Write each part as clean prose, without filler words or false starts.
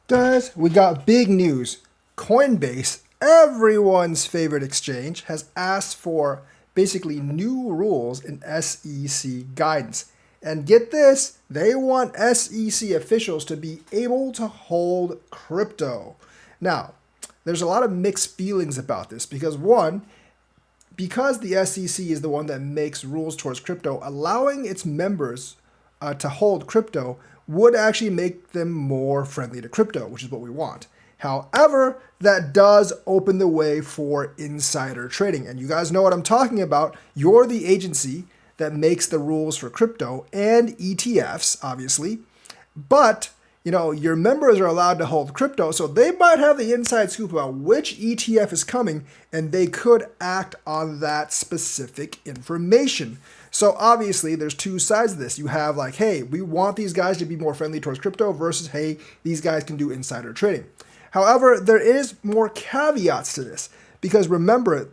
Guys, we got big news. Coinbase, everyone's favorite exchange, has asked for basically new rules in SEC guidance. And get this, they want SEC officials to be able to hold crypto. Now, there's a lot of mixed feelings about this because one, because the SEC is the one that makes rules towards crypto, allowing its members to hold crypto would actually make them more friendly to crypto, which is what we want. However, that does open the way for insider trading. And you guys know what I'm talking about. You're the agency that makes the rules for crypto and ETFs, obviously. But your members are allowed to hold crypto, so they might have the inside scoop about which ETF is coming, and they could act on that specific information. So obviously, there's two sides of this. You have like, hey, we want these guys to be more friendly towards crypto versus, hey, these guys can do insider trading. However, there is more caveats to this because remember,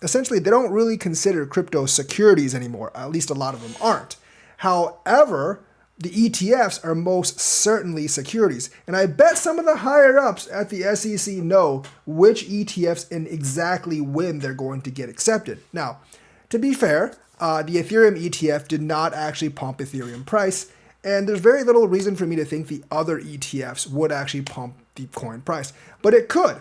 essentially, they don't really consider crypto securities anymore. At least a lot of them aren't. However, the ETFs are most certainly securities. And I bet some of the higher ups at the SEC know which ETFs and exactly when they're going to get accepted. Now, to be fair, the Ethereum ETF did not actually pump Ethereum price. And there's very little reason for me to think the other ETFs would actually pump the coin price. But it could.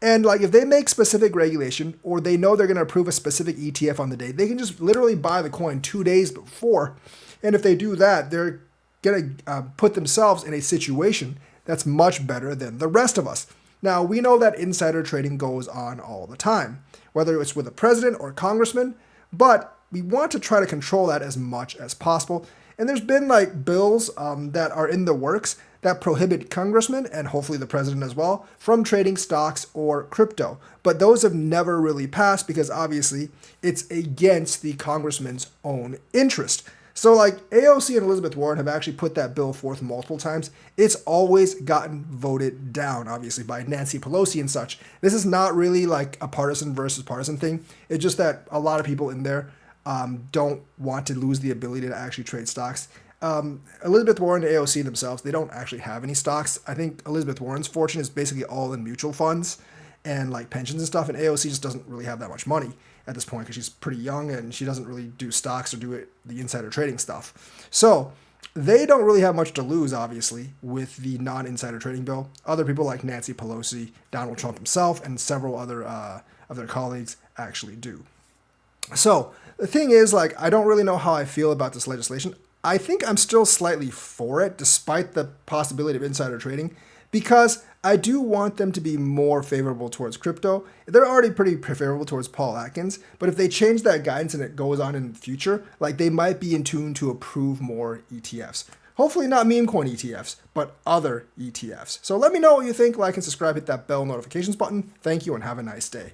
And like if they make specific regulation or they know they're going to approve a specific ETF on the day, they can just literally buy the coin 2 days before. And if they do that, they're going to put themselves in a situation that's much better than the rest of us. Now, we know that insider trading goes on all the time, whether it's with a president or congressman, but we want to try to control that as much as possible. And there's been like bills that are in the works that prohibit congressmen and hopefully the president as well from trading stocks or crypto. But those have never really passed because obviously it's against the congressman's own interest. So like AOC and Elizabeth Warren have actually put that bill forth multiple times. It's always gotten voted down, obviously, by Nancy Pelosi and such. This is not really like a partisan versus partisan thing. It's just that a lot of people in there don't want to lose the ability to actually trade stocks. Elizabeth Warren and AOC themselves, they don't actually have any stocks. I think Elizabeth Warren's fortune is basically all in mutual funds and like pensions and stuff. And AOC just doesn't really have that much money at this point because she's pretty young and she doesn't really do stocks or do the insider trading stuff. So they don't really have much to lose, obviously, with the non-insider trading bill. Other people like Nancy Pelosi, Donald Trump himself, and several other of their colleagues actually do. So the thing is, like, I don't really know how I feel about this legislation. I think I'm still slightly for it, despite the possibility of insider trading, because I do want them to be more favorable towards crypto. They're already pretty favorable towards Paul Atkins, but if they change that guidance and it goes on in the future, like they might be in tune to approve more ETFs. Hopefully not meme coin ETFs, but other ETFs. So let me know what you think, like and subscribe, hit that bell notifications button. Thank you and have a nice day.